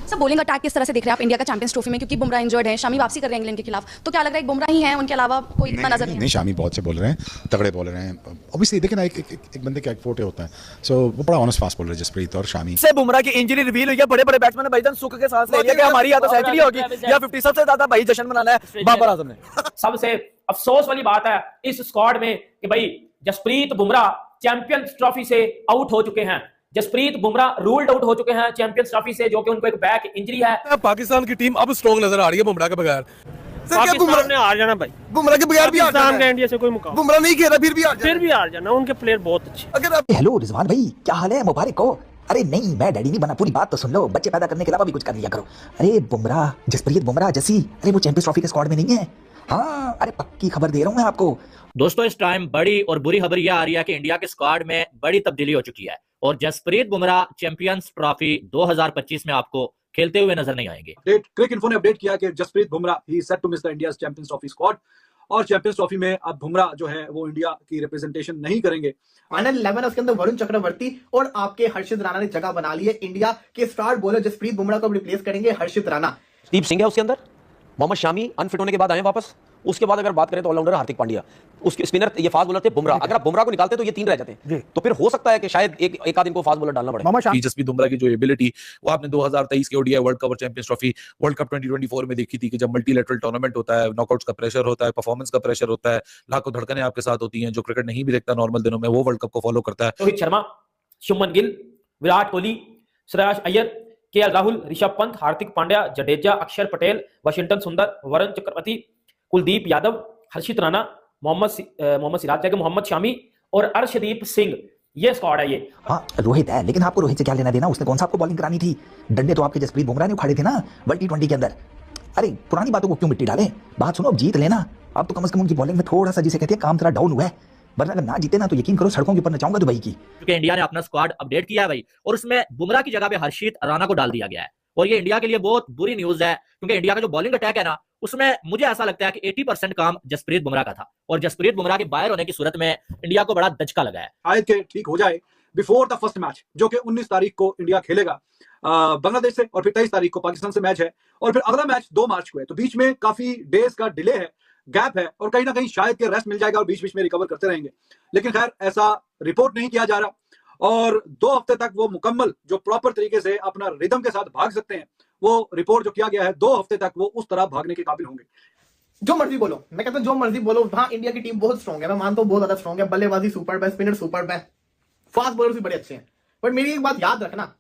सब bowling attack किस तरह से देख रहे हैं आप इंडिया का चैंपियंस ट्रॉफी में, क्योंकि बुमराह इंजर्ड है, शामी वापसी कर रहे हैं इंग्लैंड के खिलाफ, तो क्या लग रहा है एक बुमराह ही है, उनके अलावा कोई इतना नजर नहीं, शामी बहुत से बॉलर हैं, तगड़े बॉलर हैं। ऑब्वियसली देखिए ना, एक बंदे का एक फोटे होता है, सो वो बड़ा ऑनेस्ट फास्ट बॉलर है जसप्रीत और शामी। से बुमराह की इंजरी रिवील हुई है, बड़े बड़े बैट्समैन ने भाईजान सुख के सांस ले लिया कि हमारी या तो सेंचुरी होगी या 50। सबसे ज्यादा भाई जश्न मनाना है बाबर आजम ने। सबसे अफसोस वाली बात है इस स्क्वाड में कि भाई जसप्रीत बुमराह चैंपियंस ट्रॉफी से आउट हो चुके हैं। जसप्रीत बुमराह रूल्ड आउट हो चुके हैं चैंपियंस ट्रॉफी से, जो कि उनको एक बैक इंजरी है। पाकिस्तान की टीम अब स्ट्रॉन्ग नजर आ रही है बुमराह के बगैर। पाकिस्तान ने हार जाना भाई, बुमराह के बगैर भी हार जाना है। इंडिया से कोई मुकाबला, बुमराह नहीं खेला फिर भी हार जाना। उनके प्लेयर बहुत अच्छे। अगर आप हेलो रिजवान भाई, क्या हाल है? मुबारक हो। अरे नहीं, मैं डैडी नहीं बना, पूरी बात तो सुन लो। बच्चे पैदा करने के अलावा भी कुछ कर लिया करो। अरे बुमराह, जसप्रीत बुमराह जसी, अरे वो चैंपियंस ट्रॉफी के स्क्वाड में नहीं है। हाँ, अरे पक्की खबर दे रहा हूँ मैं आपको। दोस्तों, इस टाइम बड़ी और बुरी खबर यह आ रही है कि इंडिया के स्क्वाड में बड़ी तब्दीली हो चुकी है और जसप्रीत बुमराह चैंपियंस ट्रॉफी 2025 में आपको खेलते हुए नजर नहीं आएंगे। क्रिक इन्फो ने अपडेट किया कि जसप्रीत बुमराह ही set to miss the India Champions Trophy squad, और चैंपियंस ट्रॉफी में अब बुमराह जो है वो इंडिया की रिप्रेजेंटेशन नहीं करेंगे। फाइनल 11 उसके अंदर वरुण चक्रवर्ती और आपके हर्षित राणा ने जगह बना ली है। इंडिया के स्टार बॉलर जसप्रीत बुमराह को रिप्लेस करेंगे हर्षित राणा। दीप सिंह है उसके अंदर, मोहम्मद शामी अनफिट होने के बाद आए वापस। उसके बाद अगर बात करें तो ऑलराउंडर हार्दिक पांड्या, उसके स्पिनर ये फास्ट बॉलर थे बुमराह। अगर आप बुमराह को निकालते तो ये 3 रह जाते हैं, तो फिर हो सकता है कि शायद एक आध इनको फास्ट बॉलर डालना पड़े। जसप्रीत बुमराह की जो एबिलिटी वो आपने 2023 के ओडीआई वर्ल्ड कप और चैंपियंस ट्रॉफी वर्ल्ड कप 2024 में देखी थी कि जब मल्टीलैटरल टूर्नामेंट होता है, नॉकआउट्स का प्रेशर होता है, परफॉर्मेंस का प्रेशर होता है, लाखों धड़कनें आपके साथ होती हैं। जो क्रिकेट नहीं भी देखता नॉर्मल दिनों में, वो वर्ल्ड कप को फॉलो करता है। रोहित शर्मा, शुभमन गिल, विराट कोहली, श्रेयस अय्यर, केएल राहुल, ऋषभ पंत, हार्दिक पांड्या, जडेजा, अक्षर पटेल, वाशिंगटन सुंदर, वरुण चक्रवर्ती, कुलदीप यादव, हर्षित राणा, मोहम्मद सिराज, मोहम्मद शामी और अर्शदीप सिंह, ये स्क्वाड है ये। हाँ, रोहित है, लेकिन आपको रोहित से क्या लेना देना? उसने कौन सा आपको बॉलिंग करानी थी? डंडे तो आपके जसप्रीत बुमराह ने उखाड़े थे ना वर्ल्ड T20 के अंदर। अरे पुरानी बातों को क्यों मिट्टी डाले? बात सुनो, अब जीत लेना। अब तो कम से कम उनकी बॉलिंग में थोड़ा सा, जिसे कहते हैं, काम थोड़ा डाउन हुआ है, वरना अगर ना जीते ना तो यकीन करो सड़कों के ऊपर नचाऊंगा दुबई की। क्योंकि इंडिया ने अपना स्क्वाड अपडेट किया है भाई, और उसमें बुमराह की जगह पे हर्षित राणा को डाल दिया गया है। और ये इंडिया के लिए बहुत बुरी न्यूज है, क्योंकि इंडिया का जो बॉलिंग अटैक है ना, उसमें मुझे ऐसा लगता है कि 80% काम जसप्रीत बुमराह का था, और जसप्रीत बुमराह के बाहर होने की सूरत में इंडिया को बड़ा दचका लगा है। शायद के ठीक हो जाए बिफोर द फर्स्ट मैच, जो कि 19 तारीख को इंडिया खेलेगा बांग्लादेश से, और फिर 23 तारीख को पाकिस्तान से मैच है, और फिर अगला मैच 2 मार्च को है। तो बीच में काफी डेज का डिले है, गैप है, और कहीं ना कहीं शायद के रेस्ट मिल जाएगा और बीच बीच में रिकवर करते रहेंगे। लेकिन खैर ऐसा रिपोर्ट नहीं किया जा रहा, और 2 हफ्ते तक वो मुकम्मल जो प्रॉपर तरीके से अपना रिदम के साथ भाग सकते हैं, वो रिपोर्ट जो किया गया है 2 हफ्ते तक वो उस तरह भागने के काबिल होंगे। जो मर्जी बोलो, मैं कहता हूं जो मर्जी बोलो, वहां इंडिया की टीम बहुत स्ट्रॉन्ग है, मैं मानता हूं बहुत ज्यादा स्ट्रॉन्ग है। बल्लेबाजी सुपर है, स्पिनर सुपर है, फास्ट बॉलर भी बड़े अच्छे हैं। पर मेरी एक बात याद रखना,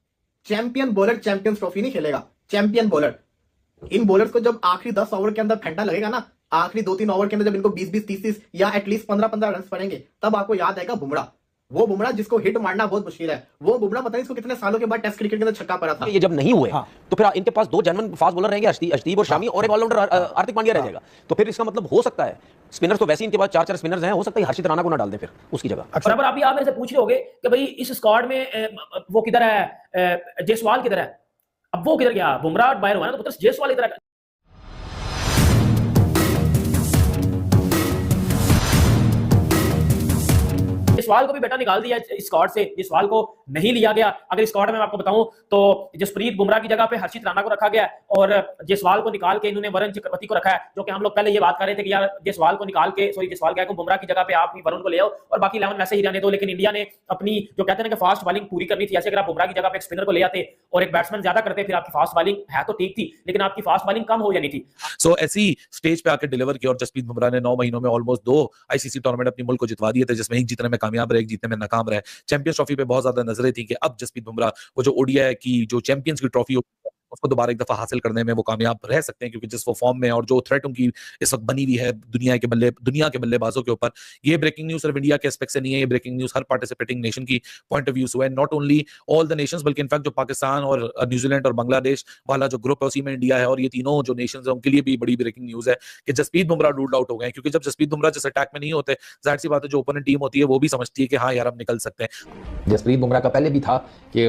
चैंपियन बॉलर चैंपियंस ट्रॉफी नहीं खेलेगा। चैंपियन बॉलर, इन बॉलर्स को जब आखिरी 10 ओवर के अंदर फंडा लगेगा ना, आखिरी 2-3 ओवर के अंदर जब इनको 20-20, 30-30 या एटलीस्ट 15-15 रन पड़ेंगे, तब आपको याद आएगा बुमराह। वो बुमराह जिसको हिट मारना बहुत मुश्किल है, वो बुमराह पता नहीं इसको कितने सालों के बाद टेस्ट क्रिकेट के अंदर छक्का पड़ा था। ये जब नहीं हुए तो फिर इनके पास 2 जेन्युइन फास्ट बॉलर रहेंगे, अर्शदीप और शामी, और एक ऑलराउंडर हार्दिक पांड्या रह जाएगा। तो फिर इसका मतलब हो सकता है स्पिनर्स तो वैसे ही इनके पास 4-4 स्पिनर्स हैं, हो सकता है हर्षित राणा को ना डाल दे फिर उसकी जगह। और अब अभी आप मेरे से पूछ रहे होगे कि भाई इस स्क्वाड में वो किधर है, जायसवाल किधर है? अब वो किधर गया? बुमराह बाहर हुआ ना, तो जायसवाल इधर है। जायसवाल को भी बेटा निकाल दिया इस स्क्वाड से, जायसवाल को नहीं लिया गया। अगर इस स्क्वाड में मैं आपको बताऊं तो जसप्रीत बुमराह की जगह पे हर्षित राणा को रखा गया, और जायसवाल को निकाल के इन्होंने वरुण चक्रवर्ती को रखा है। जो कि हम लोग पहले ये बात कर रहे थे कि यार जायसवाल को निकाल के, जायसवाल क्या है, बुमराह की जगह पे आप वरुण को ले आओ और बाकी 11 वैसे ही रहने दो। लेकिन इंडिया ने अपनी जो कहते हैं कि फास्ट बॉलिंग पूरी करनी थी, जैसे अगर आप बुमराह की जगह पे एक स्पिनर को ले आते और एक बैट्समैन ज्यादा करते, फिर आपकी फास्ट बॉलिंग है तो ठीक थी, लेकिन आपकी फास्ट बॉलिंग कम हो जानी थी। सो ऐसी स्टेज पे आकर डिलीवर किया, और जसप्रीत बुमराह ने 9 महीनों में ऑलमोस्ट 2 आईसीसी टूर्नामेंट अपने मुल्क को जितवा दिए थे, जिसमें एक जीतने में कामयाब रहे, एक जीतने में नाकाम रहे। चैंपियंस ट्रॉफी पे बहुत ज्यादा नजरें थी कि अब जसप्रीत बुमराह वो जो ओडीआई की जो चैंपियंस की ट्रॉफी उसको दोबारा एक दफा हासिल करने में वो कामयाब रह सकते हैं, क्योंकि जिस वो फॉर्म में और जो थ्रेट उनकी इस वक्त बनी हुई है दुनिया के बल्लेबाजों के ऊपर। ये ब्रेकिंग न्यूज सिर्फ इंडिया के एस्पेक्ट से नहीं है, ये ब्रेकिंग न्यूज हर पार्टिसिपेटिंग नेशन की पॉइंट ऑफ व्यू से है। Not only all the Nations, बल्कि इनफैक्ट जो पाकिस्तान और न्यूजीलैंड और बांग्लादेश वाला जो ग्रुप है उसी में इंडिया है, और ये तीनों जो नेशंस है उनके लिए भी बड़ी ब्रेकिंग न्यूज है कि जसप्रीत बुमराह रूल्ड आउट हो गए। क्योंकि जब जसप्रीत बुमराह जिस अटैक में नहीं होते, जाहिर सी बात है जो ओपोनेंट टीम होती है वो भी समझती है कि हाँ यार हम निकल सकते हैं। जसप्रीत बुमराह का पहले भी था कि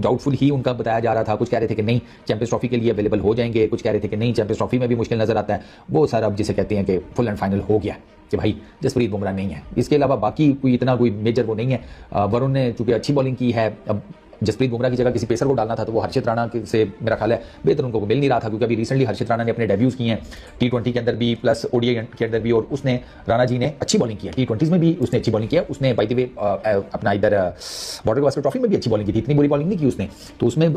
डाउटफुल ही उनका बताया जा रहा था, कुछ कह रहे थे कि नहीं चैंपियंस ट्रॉफी के लिए अवेलेबल हो जाएंगे, कुछ कह रहे थे कि नहीं चैंपियंस ट्रॉफी में भी मुश्किल नजर आता है। वो सर अब जिसे कहते हैं कि फुल एंड फाइनल हो गया कि भाई जसप्रीत बुमराह नहीं है। इसके अलावा बाकी कोई इतना कोई मेजर वो नहीं है। वरुण ने चूंकि अच्छी बॉलिंग की है, अब जसप्रीत बुमराह की जगह किसी पेसर को डालना था तो वो हर्षित राणा से मेरा ख्याल है बेहतर उनको मिल नहीं रहा था, क्योंकि अभी रिसेंटली हर्षित राणा ने अपने डेब्यूज किए हैं T20 के अंदर भी प्लस ओडीआई के अंदर भी, और उसने राणा जी ने अच्छी बॉलिंग की है, T20s में भी उसने अच्छी बॉलिंग किया। उसने बाय द वे अपना इधर बॉर्डर गावस्कर ट्रॉफी में भी अच्छी बॉलिंग की थी, इतनी बुरी बॉलिंग नहीं की उसने। तो उसमें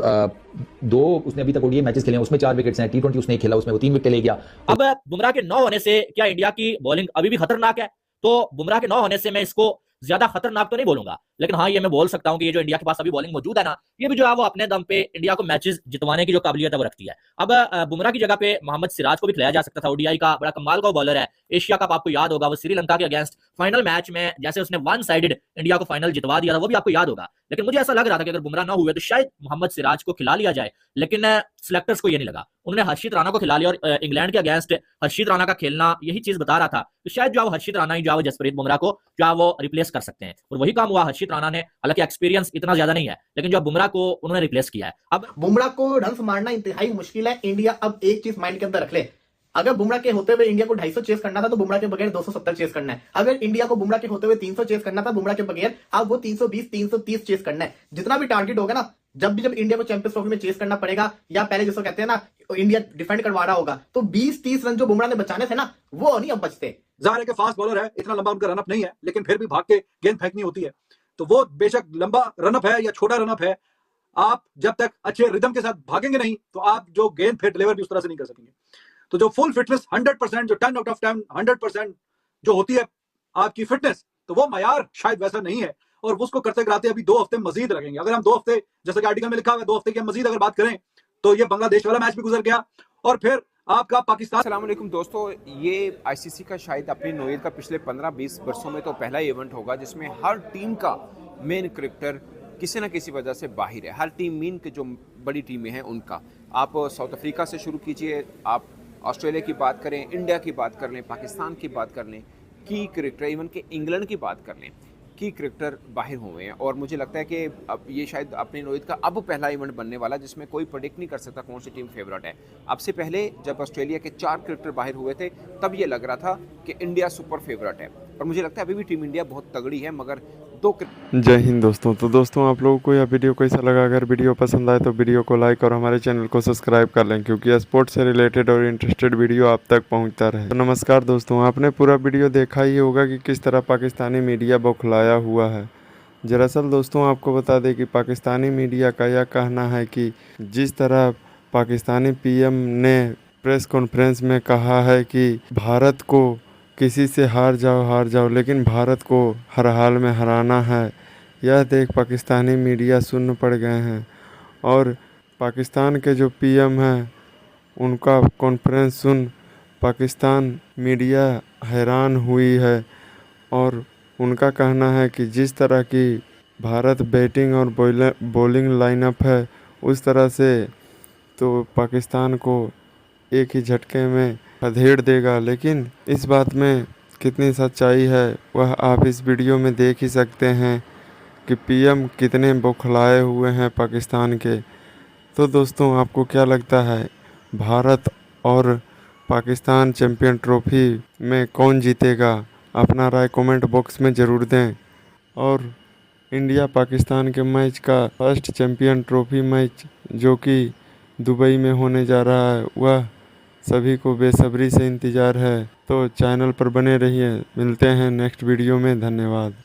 दो उसने अभी तक ओडीआई मैचेस खेले हैं, उसमें 4 विकेट्स हैं, T20 उसने खेला उसमें वो 3 विकेट ले गया। अब बुमराह के 9 होने से क्या इंडिया की बॉलिंग अभी भी खतरनाक है? तो बुमराह के 9 होने से मैं इसको ज्यादा खतरनाक तो नहीं बोलूंगा, लेकिन हाँ ये मैं बोल सकता हूं कि ये जो इंडिया के पास अभी बॉलिंग मौजूद है ना, ये भी जो है वो अपने दम पे इंडिया को मैचेस जितवाने की जो काबिलियत है वो रखती है। अब बुमराह की जगह पे मोहम्मद सिराज को भी खिलाया जा सकता था, ओडीआई का बड़ा कमाल का बॉलर है, एशिया कप आपको याद होगा, वो श्रीलंका के अगेंस्ट फाइनल मैच में जैसे उसने वन साइडेड इंडिया को फाइनल जितवा दिया था, वो भी आपको याद होगा। लेकिन मुझे ऐसा लग रहा था कि अगर बुमराह ना हुए तो शायद मोहम्मद सिराज को खिला लिया जाए, लेकिन सिलेक्टर्स को ये नहीं लगा, उन्होंने हर्षित राणा को खिला लिया। और इंग्लैंड के अगेंस्ट हर्षित राणा का खेलना यही चीज बता रहा था कि शायद जो हर्षित राणा ही जो जसप्रीत बुमराह को जो वो रिप्लेस कर सकते हैं, और वही काम हुआ। हर्षित राणा ने हालांकि एक्सपीरियंस इतना ज्यादा नहीं है, लेकिन जो बुमराह को उन्होंने रिप्लेस किया है। अब बुमराह को रन्स मारना इंतहाई मुश्किल है। इंडिया अब एक चीज माइंड के अंदर रख ले, अगर बुमराह के होते हुए इंडिया को 250 चेस करना था तो बुमराह के बगैर 270 चेस करना है। अगर इंडिया को बुमराह के होते हुए 300 चेस करना था बुमराह के बगैर, अब वो 320 330 चेस करना है। जितना भी टारगेट होगा ना, जब इंडिया को चैंपियंस ट्रॉफी में चेस करना पड़ेगा, या पहले जिसको कहते हैं ना इंडिया डिफेंड करवा रहा होगा, तो 20-30 रन जो बुमराह ने बचाने थे ना, वो नहीं अब बचते। जाहिर है कि फास्ट बॉलर है, इतना लंबा उनका रनअप नहीं है, लेकिन फिर भी भाग के गेंद फेंकनी होती है, तो वो बेशक लंबा रनअप है या छोटा रनअप है, आप जब तक अच्छे रिदम के साथ भागेंगे नहीं तो आप जो गेंद फिर डिलीवर भी उस तरह से नहीं कर सकेंगे। तो जो फुल फिटनेस 100%, जो 10 आउट ऑफ 10 100% जो होती है आपकी फिटनेस, तो वो मयार शायद वैसा नहीं है, और उसको करते कराते अभी 2 हफ्ते मजीद लगेंगे। अगर हम 2 हफ्ते, जैसे कि आर्टिकल में लिखा हुआ है, 2 हफ्ते की हम मजीद अगर बात करें तो ये बांग्लादेश वाला मैच भी गुजर गया, और फिर आपका पाकिस्तान। अस्सलाम वालेकुम दोस्तों, ये आईसीसी का शायद अपनी नोयत का पिछले 15-20 वर्षों में तो पहला इवेंट होगा जिसमें हर टीम का मेन क्रिकेटर किसी न किसी वजह से बाहर है। हर टीम मेन के जो बड़ी टीमें हैं उनका, आप साउथ अफ्रीका से शुरू कीजिए, आप ऑस्ट्रेलिया की बात करें, इंडिया की बात कर लें, पाकिस्तान की बात कर लें, की क्रिकेटर, इवन के इंग्लैंड की बात कर लें, की क्रिकेटर बाहर हुए हैं। और मुझे लगता है कि अब ये शायद अपनी नोयत का अब पहला इवेंट बनने वाला जिसमें कोई प्रेडिक्ट नहीं कर सकता कौन सी टीम फेवरेट है। अब से पहले जब ऑस्ट्रेलिया के 4 क्रिकेटर बाहर हुए थे तब ये लग रहा था कि इंडिया सुपर फेवरेट है, और मुझे लगता है अभी भी टीम इंडिया बहुत तगड़ी है, मगर 2। जय हिंद दोस्तों। तो दोस्तों आप लोगों को यह वीडियो कैसा लगा? अगर वीडियो पसंद आए तो वीडियो को लाइक और हमारे चैनल को सब्सक्राइब कर लें, क्योंकि स्पोर्ट्स से रिलेटेड और इंटरेस्टेड वीडियो आप तक पहुंचता रहे। तो नमस्कार दोस्तों, आपने पूरा वीडियो देखा ही होगा कि किस तरह पाकिस्तानी मीडिया बौखलाया हुआ है। दरअसल दोस्तों आपको बता दें कि पाकिस्तानी मीडिया का यह कहना है कि जिस तरह पाकिस्तानी पीएम ने प्रेस कॉन्फ्रेंस में कहा है कि भारत को किसी से हार जाओ, लेकिन भारत को हर हाल में हराना है, यह देख पाकिस्तानी मीडिया सुन्न पड़ गए हैं। और पाकिस्तान के जो पीएम हैं उनका कॉन्फ्रेंस सुन पाकिस्तान मीडिया हैरान हुई है, और उनका कहना है कि जिस तरह की भारत बैटिंग और बॉलिंग लाइनअप है उस तरह से तो पाकिस्तान को एक ही झटके में खदेड़ देगा। लेकिन इस बात में कितनी सच्चाई है वह आप इस वीडियो में देख ही सकते हैं कि पीएम कितने बौखलाए हुए हैं पाकिस्तान के। तो दोस्तों आपको क्या लगता है, भारत और पाकिस्तान चैंपियन ट्रॉफी में कौन जीतेगा? अपना राय कमेंट बॉक्स में ज़रूर दें। और इंडिया पाकिस्तान के मैच का फर्स्ट चैंपियन ट्रॉफी मैच जो कि दुबई में होने जा रहा है, वह सभी को बेसब्री से इंतज़ार है। तो चैनल पर बने रहिए, मिलते हैं नेक्स्ट वीडियो में। धन्यवाद।